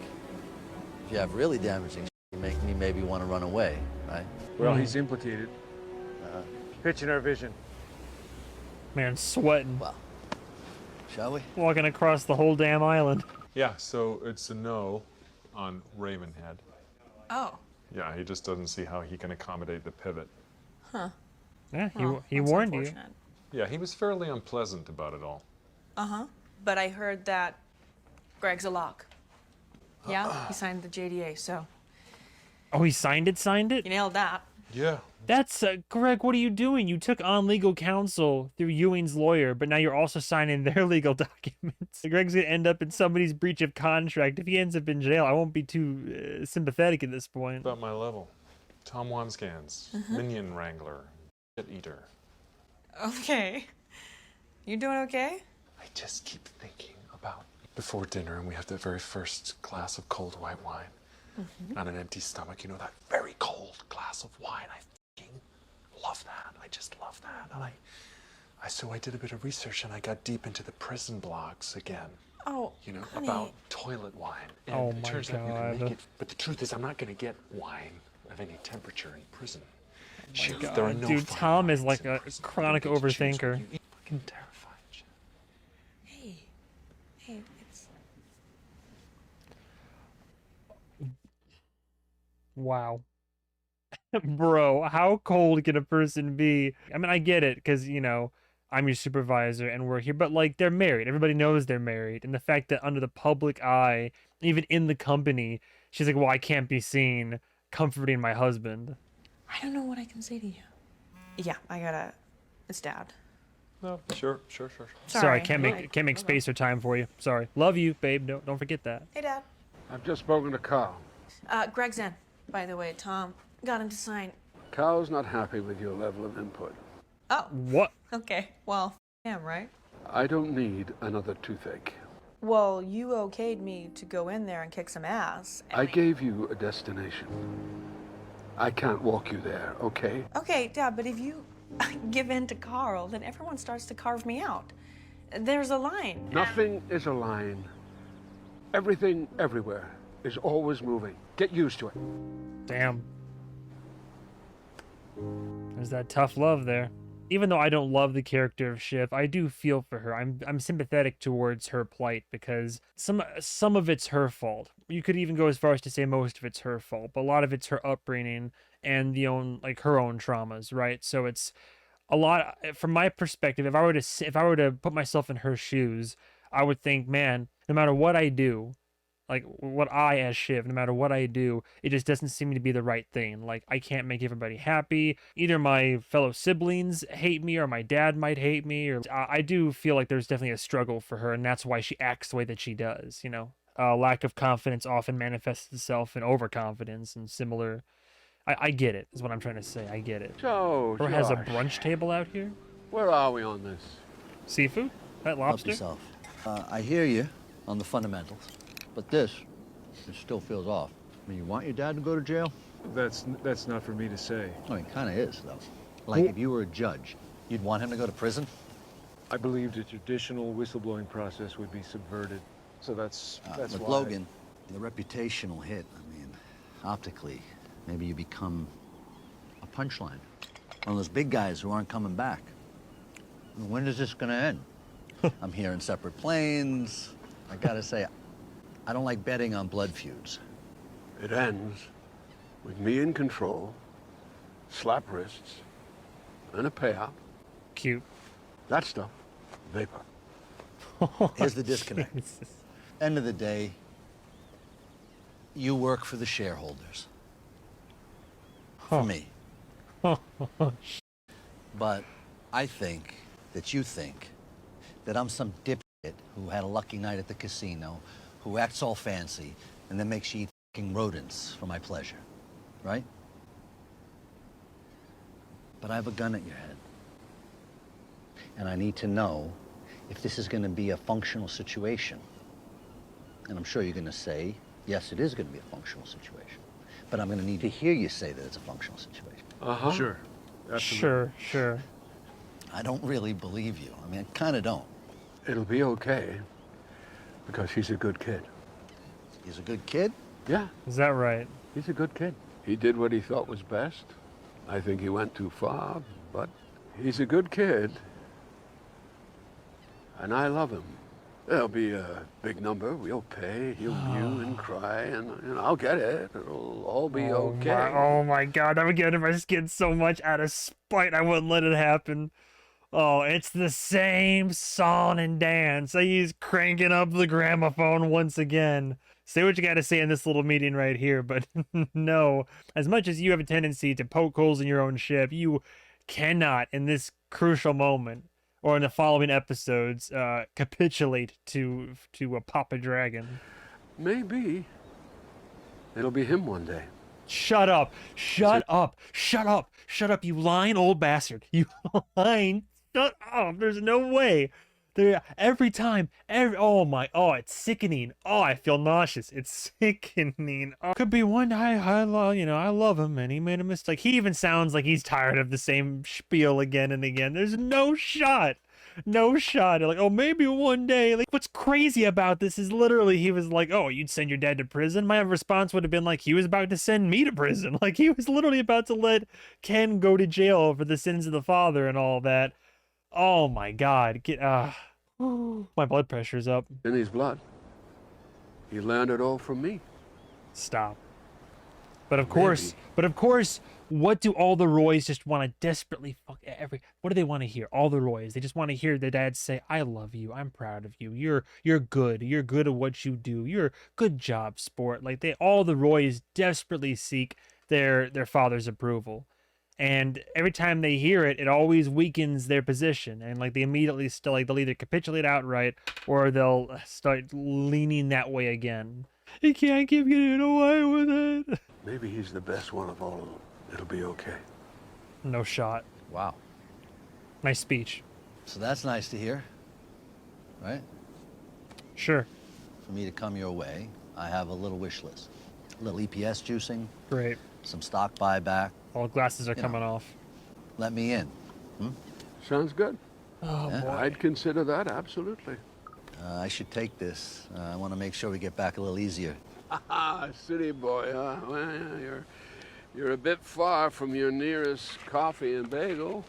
If you have really damaging shit, you make me maybe want to run away, right? Well, he's implicated. Pitching our vision. Man, sweating. Well, shall we? Walking across the whole damn island. Yeah, so it's a no on Ravenhead. Oh. Yeah, he just doesn't see how he can accommodate the pivot. Huh. Yeah, he that's warned you. unfortunate. Yeah, he was fairly unpleasant about it all. Uh-huh. But I heard that Greg's a lock. Yeah, he signed the JDA, so Oh, he signed it? you nailed that. Yeah. That's, Greg, what are you doing? You took on legal counsel through Ewing's lawyer, but now you're also signing their legal documents. Greg's going to end up in somebody's breach of contract. If he ends up in jail, I won't be too sympathetic at this point. About my level. Tom Wanscans, Minion Wrangler, Shit Eater. Okay. You doing okay? I just keep thinking about before dinner and we have the very first glass of cold white wine on an empty stomach. You know, that very cold glass of wine. I fucking love that. I just love that. And so I did a bit of research and I got deep into the prison blogs again. Oh, you know, honey. about toilet wine. And Oh it my turns out you can God. make it. But the truth is, I'm not going to get wine of any temperature in prison. Shit, God, there are no dude, fine Tom is wines like in a prison. chronic You get to choose overthinker. what you eat. Fucking terrified. Hey, it's Wow. Bro, how cold can a person be? I mean, I get it, because, you know, I'm your supervisor and we're here, but, like, they're married. Everybody knows they're married. And the fact that under the public eye, even in the company, she's like, well, I can't be seen comforting my husband. I don't know what I can say to you. Yeah, it's Dad. No, sure. Sorry, can't make space or time for you. Sorry. Love you, babe. Don't forget that. Hey, Dad. I've just spoken to Carl. Greg's in. By the way, Tom got him to sign. Carl's not happy with your level of input. Oh. What? Okay. Well, him, right? I don't need another toothache. Well, you okayed me to go in there and kick some ass. I gave you a destination. I can't walk you there, okay? Okay, Dad, but if you give in to Carl, then everyone starts to carve me out. There's a line. Nothing is a line. Everything, everywhere, is always moving. Get used to it. Damn. There's that tough love there. Even though I don't love the character of Shiv, I do feel for her. I'm sympathetic towards her plight because some of it's her fault. You could even go as far as to say most of it's her fault, but a lot of it's her upbringing and her own traumas, right? So it's a lot from my perspective. If I were to put myself in her shoes, I would think, man, no matter what I do, Like what I as Shiv, no matter what I do, it just doesn't seem to be the right thing. Like I can't make everybody happy. Either my fellow siblings hate me or my dad might hate me, or I do feel like there's definitely a struggle for her, and that's why she acts the way that she does, you know. Lack of confidence often manifests itself in overconfidence and similar. I get it, is what I'm trying to say. I get it. So, Or has a Josh, brunch table out here? where are we on this? Seafood? That Help lobster? yourself. I hear you on the fundamentals, but it still feels off. I mean, you want your dad to go to jail? That's not for me to say. Oh, he kind of is, though. Like, if you were a judge, you'd want him to go to prison? I believe the traditional whistleblowing process would be subverted. So that's With why. Logan, the reputational hit, I mean, optically, maybe you become a punchline. One of those big guys who aren't coming back. I mean, when is this gonna end? I'm hearing separate planes. I gotta say, I don't like betting on blood feuds. It ends with me in control, slap wrists, and a payout. Cute. That stuff, vapor. Here's the disconnect. End of the day, you work for the shareholders. For me. But I think that you think that I'm some dipshit who had a lucky night at the casino, who acts all fancy, and then makes you eat fucking rodents for my pleasure, right? But I have a gun at your head. And I need to know if this is going to be a functional situation. And I'm sure you're going to say, yes, it is going to be a functional situation. But I'm going to need to hear you say that it's a functional situation. Uh-huh. Sure. Absolutely. Sure. I don't really believe you. I mean, I kind of don't. It'll be okay, because he's a good kid. He's a good kid? Yeah, Is that right? he's a good kid. He did what he thought was best. I think he went too far, but he's a good kid. And I love him. There'll be a big number. We'll pay. He'll mew and cry, and I'll get it. It'll all be okay. Oh my god, I'm getting my skin so much out of spite I wouldn't let it happen. Oh, it's the same song and dance. He's cranking up the gramophone once again. Say what you gotta say in this little meeting right here, but no. As much as you have a tendency to poke holes in your own ship, you cannot, in this crucial moment, or in the following episodes, capitulate to a Papa Dragon. Maybe. It'll be him one day. Shut up, you lying old bastard. You lying, shut up, there's no way. Every time, it's sickening. Oh, I feel nauseous. It's sickening. Oh, could be one day, I love him and he made a mistake. He even sounds like he's tired of the same spiel again and again. There's no shot. Like, oh, maybe one day. Like, what's crazy about this is literally he was like, oh, you'd send your dad to prison? My response would have been like, he was about to send me to prison. Like, he was literally about to let Ken go to jail for the sins of the father and all that. Oh my god, my blood pressure's up. In his blood. He learned it all from me. Stop. But of course, what do all the Roys just want to desperately what do they want to hear? All the Roys, they just want to hear their dad say, I love you, I'm proud of you, you're good at what you do, you're good job, sport. Like all the Roys desperately seek their father's approval. And every time they hear it, it always weakens their position. And like they immediately they'll either capitulate outright or they'll start leaning that way again. He can't keep getting away with it. Maybe he's the best one of all of them. It'll be okay. No shot. Wow. Nice speech. So that's nice to hear, right? Sure. For me to come your way, I have a little wish list. A little EPS juicing. Great. Some stock buyback. All glasses are coming off. Let me in. Sounds good. Oh, boy. I'd consider that, absolutely. I should take this. I want to make sure we get back a little easier. City boy, huh? Well, yeah, you're a bit far from your nearest coffee and bagel.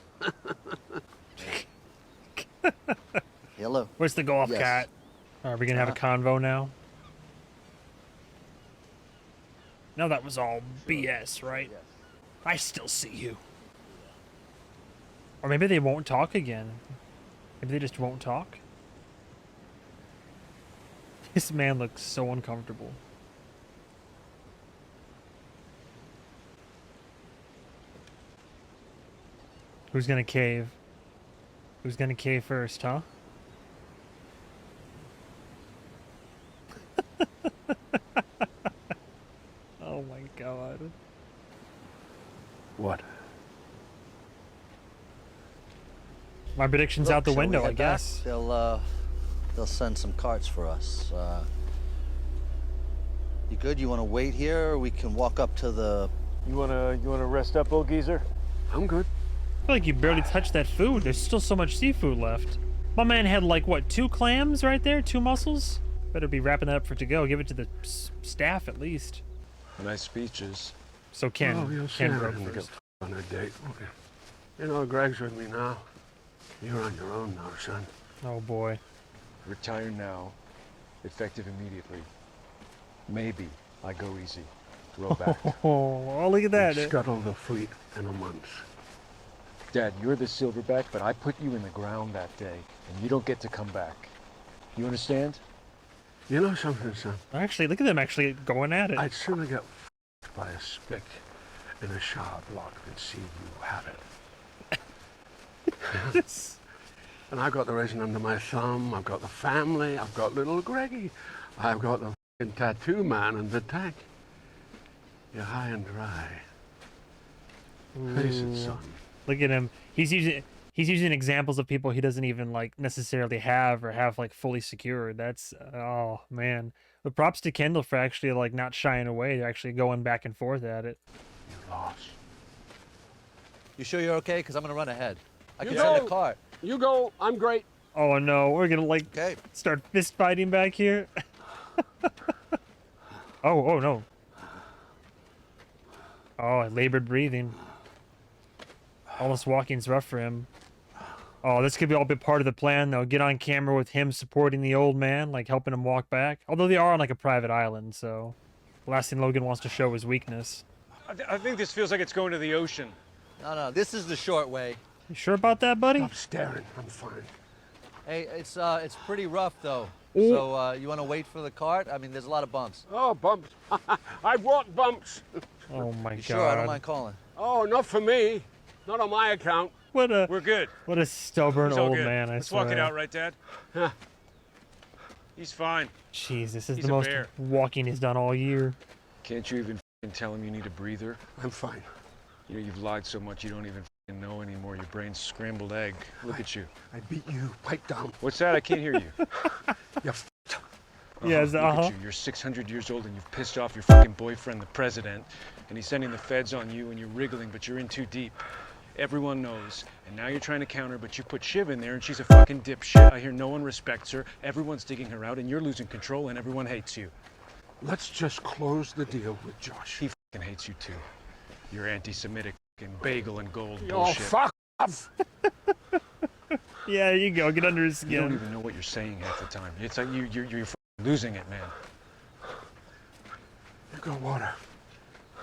Hello. Where's the golf cat? Are we going to have a convo now? No, that was all BS, right? Yes. I still see you. Or maybe they won't talk again. Maybe they just won't talk. This man looks so uncomfortable. Who's gonna cave? Who's gonna cave first, huh? Oh my god. What? My prediction's Look, out the shall we window, I head back? guess. They'll send some carts for us. You good? You want to wait here, or we can walk up to the... You wanna rest up, old geezer? I'm good. I feel like you barely touched that food. There's still so much seafood left. My man had like, what, 2 clams right there? 2 mussels? Better be wrapping that up for to go. Give it to the staff at least. Nice speeches. So Ken, Oh, you'll Ken see. broke We'll first. get on a date. Okay. You know, Greg's with me now. You're on your own now, son. Oh boy. Retire now, effective immediately. Maybe I go easy. Roll back. Oh, look at that. Scuttle the fleet in a month. Dad, you're the silverback, but I put you in the ground that day, and you don't get to come back. You understand? You know something, son? Actually, look at them actually going at it. I'd sooner get by a spick in a shower block than see you have it. And I've got the reason under my thumb, I've got the family, I've got little Greggy, I've got the f***ing tattoo man and the tank. You're high and dry. Face it, son. Look at him. He's using examples of people he doesn't even like necessarily have or have like fully secured. That's oh man. But props to Kendall for actually like not shying away, actually going back and forth at it. You lost. You sure you're okay? Because I'm going to run ahead. I You can send go. a cart. You go. I'm great. Oh no, we're gonna like start fist fighting back here. Oh no. Oh, labored breathing. Almost walking's rough for him. Oh, this could be all be part of the plan, though. Get on camera with him supporting the old man, like helping him walk back. Although they are on like a private island, so the last thing Logan wants to show is weakness. I think this feels like it's going to the ocean. No, this is the short way. You sure about that, buddy? Stop staring. I'm fine. Hey, it's pretty rough though. Ooh. So you want to wait for the cart? I mean, there's a lot of bumps. Oh, bumps. I want bumps. Oh my god. Sure, I don't mind calling. Oh, not for me. Not on my account. We're good. What a stubborn He's all old good. man, I Let's swear. walk it out, right, Dad? He's fine. Jeez, this is He's the a most bear. walking he's done all year. Can't you even tell him you need a breather? I'm fine. You know, you've lied so much you don't even know anymore. Your brain's scrambled egg. Look at you. I beat you. Pipe down. What's that? I can't hear you. You're Yes, Look uh-huh. at you. You're 600 years old and you've pissed off your fucking boyfriend, the president, and he's sending the feds on you and you're wriggling, but you're in too deep. Everyone knows, and now you're trying to counter, but you put Shiv in there and she's a fucking dipshit. I hear no one respects her, everyone's digging her out, and you're losing control and everyone hates you. Let's just close the deal with Josh. He fucking hates you too. You're anti-Semitic fucking bagel and gold Oh, bullshit. fuck off. Yeah, there you go. Get under his You don't skin. even know what you're saying half the time. It's like you're fucking losing it, man. You got water.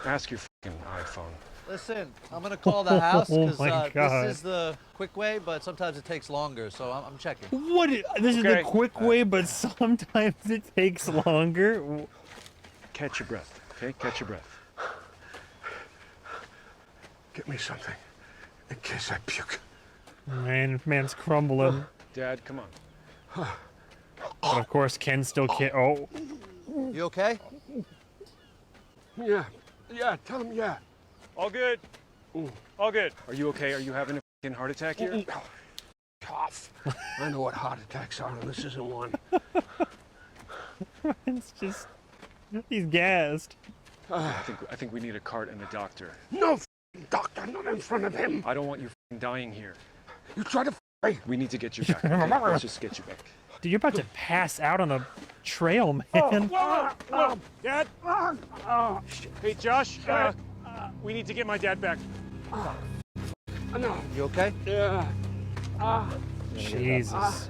Ask your fucking iPhone. Listen, I'm gonna call the house Oh because my God. this is the quick way, but sometimes it takes longer, so I'm checking. What? This is the Okay. quick way, but sometimes it takes longer. Catch your breath, okay? Catch your breath. Get me something in case I puke. Man's crumbling. Dad, come on. But of course, Ken still can't. Oh, You okay? Yeah. Yeah, tell him yeah. All good. All good. Are you okay? Are you having a fucking heart attack here? Cough. I know what heart attacks are, and this isn't one. it's just. He's gassed. I think we need a cart and a doctor. No, doctor, not in front of him. I don't want you fucking dying here. You try to me. We need to get you back. Okay? Let's just get you back. Dude, you're about to pass out on the trail, man. Whoa, Dad. Hey, Josh. We need to get my dad back. No. You okay? Yeah. Jesus.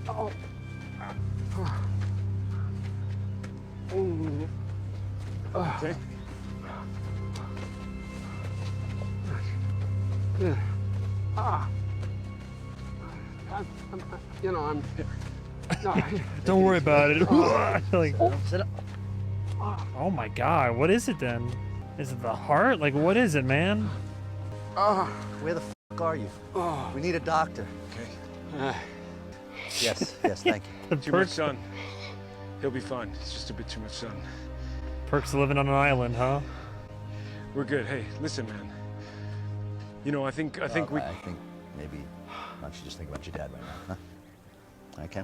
Oh. Okay. Yeah. I'm Don't worry about it. Like, oh my god, what is it then? Is it the heart? Like, what is it, man? Where the f are you? We need a doctor. Okay. Yes, thank you. Too much sun. He'll be fine. It's just a bit too much sun. Perks living on an island, huh? We're good. Hey, listen, man. You know, I think I think maybe, why don't you just think about your dad right now, huh? Okay.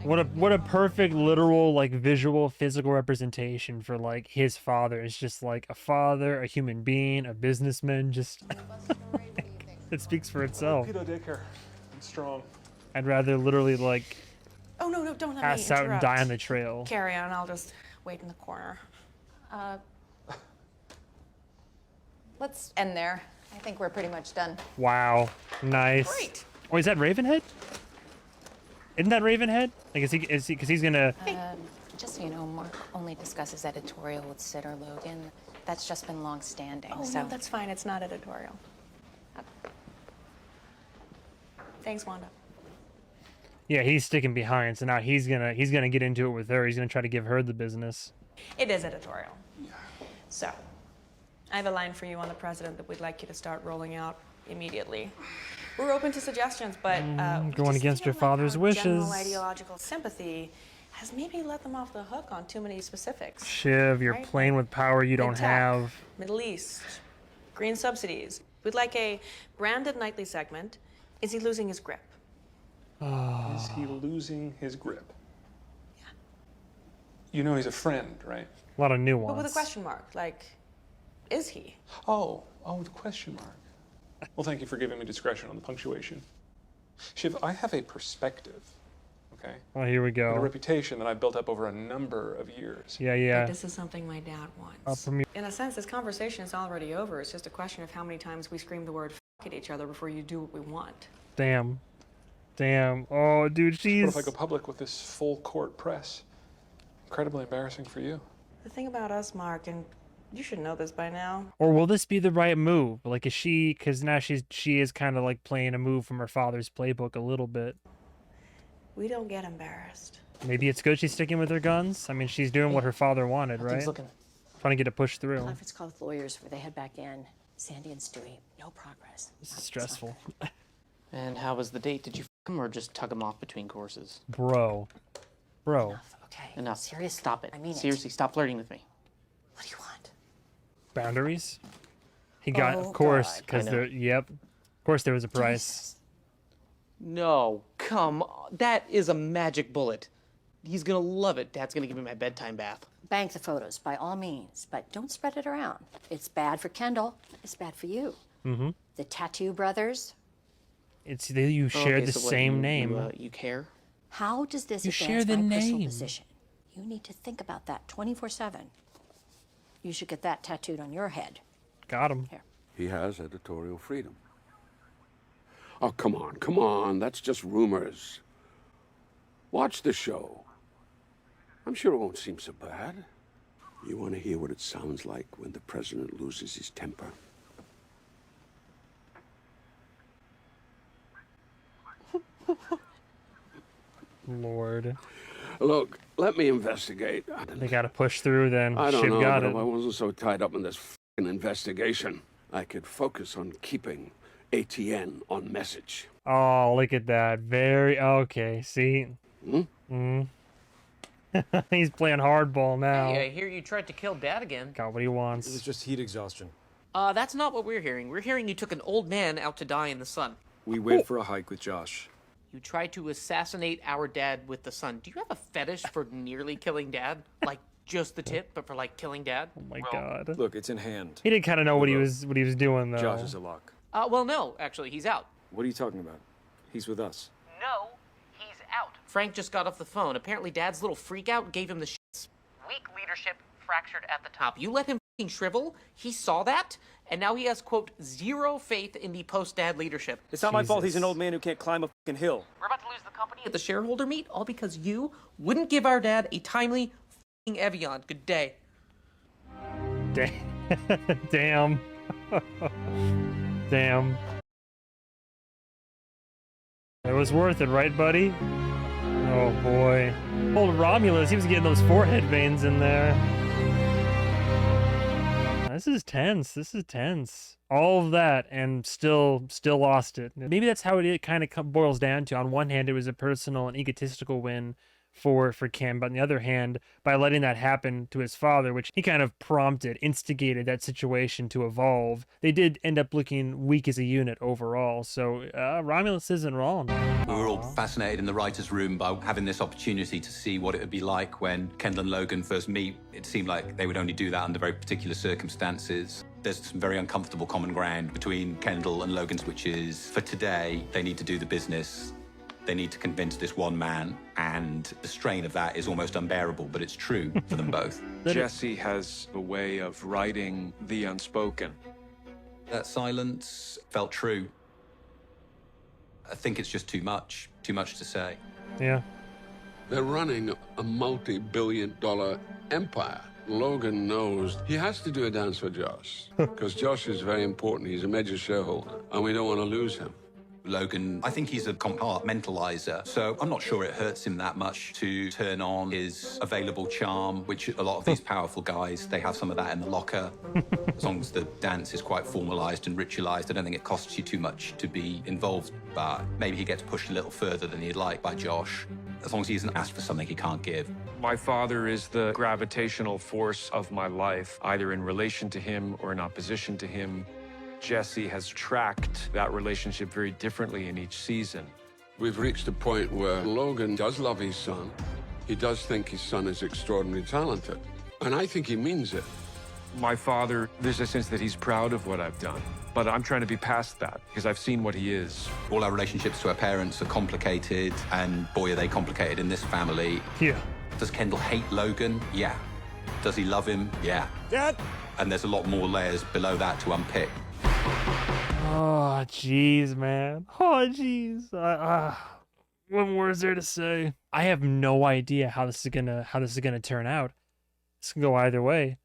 What a perfect literal, like, visual physical representation for, like, his father. It's just like a father, a human being, a businessman. Just it speaks for itself. Pedo daycare. I'm strong. I'd rather literally, like, Oh, no, don't let me pass out and interrupt. die on the trail. Carry on, I'll just wait in the corner. Let's end there. I think we're pretty much done. Wow, nice. Great. Oh, is that Ravenhead? Isn't that Ravenhead? Like, is he? Because he's gonna. Just so you know, Mark only discusses editorial with Sid or Logan. That's just been long-standing. Oh, so no, that's fine. It's not editorial. Thanks, Wanda. Yeah, he's sticking behind. So now he's gonna get into it with her. He's gonna try to give her the business. It is editorial. So, I have a line for you on the president that we'd like you to start rolling out immediately. We're open to suggestions, but Going against your father's wishes. general ideological sympathy has maybe let them off the hook on too many specifics. Shiv, you're Right? playing with power you don't Big tech, have. Middle East, green subsidies. We'd like a branded nightly segment. Is he losing his grip? Is he losing his grip? Yeah. You know he's a friend, right? A lot of nuance. But with a question mark, like, is he? Oh, the question mark. Well, thank you for giving me discretion on the punctuation. Shiv, I have a perspective, okay? Oh, here we And a go. reputation that I've built up over a number of years. Yeah. But this is something my dad wants. In a sense, this conversation is already over. It's just a question of how many times we scream the word f at each other before you do what we want. Damn. Oh, dude, she's. What if I go public with this full court press? Incredibly embarrassing for you. The thing about us, Mark, and you should know this by now. Or will this be the right move? Like, is she? Because now she is kind of like playing a move from her father's playbook a little bit. We don't get embarrassed. Maybe it's good she's sticking with her guns. I mean, she's doing what her father wanted, How right? things looking? Trying to get it pushed through. Conference call with lawyers before they head back in. Sandy and Stewie, no progress. This is stressful. And how was the date? Did you f him or just tug him off between courses? Bro. Okay. Enough. Serious. Stop it. I mean it. Seriously, stop flirting with me. What do you want? Boundaries. He got, Oh, of course, God. because I know. there. Yep. Of course, there was a price. No, come on. That is a magic bullet. He's gonna love it. Dad's gonna give me my bedtime bath. Bank the photos, by all means, but don't spread it around. It's bad for Kendall. It's bad for you. Mm-hmm. The Tattoo Brothers. It's you shared the so what, same name. You care? How does this You advance share the my personal name. position? You need to think about that 24/7. You should get that tattooed on your head. Got him. He has editorial freedom. Oh, come on. That's just rumors. Watch the show. I'm sure it won't seem so bad. You want to hear what it sounds like when the president loses his temper? Lord. Look, let me investigate. They got to push through then. I don't Shiv know, got but it. if I wasn't so tied up in this f***ing investigation, I could focus on keeping ATN on message. Oh, look at that. Very okay. See? He's playing hardball now. Hey, I hear you tried to kill Dad again. Got what he wants. It was just heat exhaustion. That's not what we're hearing. We're hearing you took an old man out to die in the sun. We went for a hike with Josh. You tried to assassinate our dad with the sun. Do you have a fetish for nearly killing Dad? Like just the tip, but for like killing Dad? Oh my God. Look, it's in hand. He did kind of know what he was doing though. Josh is a lock. Well, no, actually, he's out. What are you talking about? He's with us. No, he's out. Frank just got off the phone. Apparently, Dad's little freak out gave him the shits. Weak leadership, fractured at the top. You let him f***ing shrivel. He saw that, and now he has, quote, zero faith in the post-Dad leadership. It's not my fault he's an old man who can't climb a fucking hill. We're about to lose the company at the shareholder meet, all because you wouldn't give our dad a timely f***ing Evian. Good day. Damn. Damn. was worth it, right, buddy? Oh boy. Old Romulus, he was getting those forehead veins in there. This is tense. This is tense. All of that and still lost it. Maybe that's how it kind of boils down to. On one hand, it was a personal and egotistical win for Kim, but on the other hand, by letting that happen to his father, which he kind of prompted, instigated that situation to evolve, they did end up looking weak as a unit overall. So Romulus isn't wrong. We were all fascinated in the writer's room by having this opportunity to see what it would be like when Kendall and Logan first meet. It seemed like they would only do that under very particular circumstances. There's some very uncomfortable common ground between Kendall and Logan, which is, for today, they need to do the business. They need to convince this one man, and the strain of that is almost unbearable, but it's true for them both. Jesse has a way of writing the unspoken. That silence felt true. I think it's just too much to say. Yeah. They're running a multi-billion-dollar empire. Logan knows he has to do a dance for Josh, because Josh is very important. He's a major shareholder, and we don't want to lose him. Logan, I think he's a compartmentalizer, so I'm not sure it hurts him that much to turn on his available charm, which a lot of these powerful guys, they have some of that in the locker. As long as the dance is quite formalized and ritualized, I don't think it costs you too much to be involved, but maybe he gets pushed a little further than he'd like by Josh, as long as he isn't asked for something he can't give. My father is the gravitational force of my life, either in relation to him or in opposition to him. Jesse has tracked that relationship very differently in each season. We've reached a point where Logan does love his son. He does think his son is extraordinarily talented. And I think he means it. My father, there's a sense that he's proud of what I've done. But I'm trying to be past that, because I've seen what he is. All our relationships to our parents are complicated, and boy, are they complicated in this family. Yeah. Does Kendall hate Logan? Yeah. Does he love him? Yeah. Dad! And there's a lot more layers below that to unpick. Oh, jeez, man. Oh, jeez. What more is there to say? I have no idea how this is gonna turn out. This can go either way.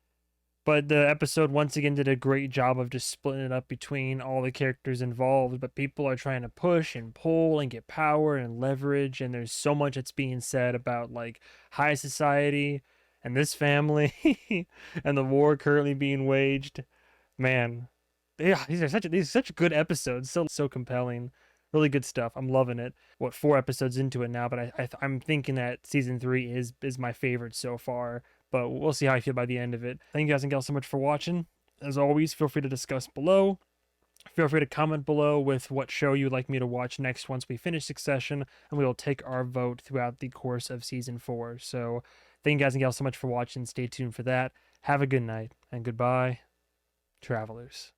But the episode once again did a great job of just splitting it up between all the characters involved. But people are trying to push and pull and get power and leverage, and there's so much that's being said about like high society and this family and the war currently being waged. Man. Yeah, these are such good episodes, so compelling, really good stuff. I'm loving it. 4 episodes into it now, but I'm thinking that season 3 is my favorite so far. But we'll see how I feel by the end of it. Thank you guys and gals so much for watching. As always, feel free to discuss below. Feel free to comment below with what show you'd like me to watch next once we finish Succession, and we will take our vote throughout the course of season 4. So thank you guys and gals so much for watching. Stay tuned for that. Have a good night, and goodbye, travelers.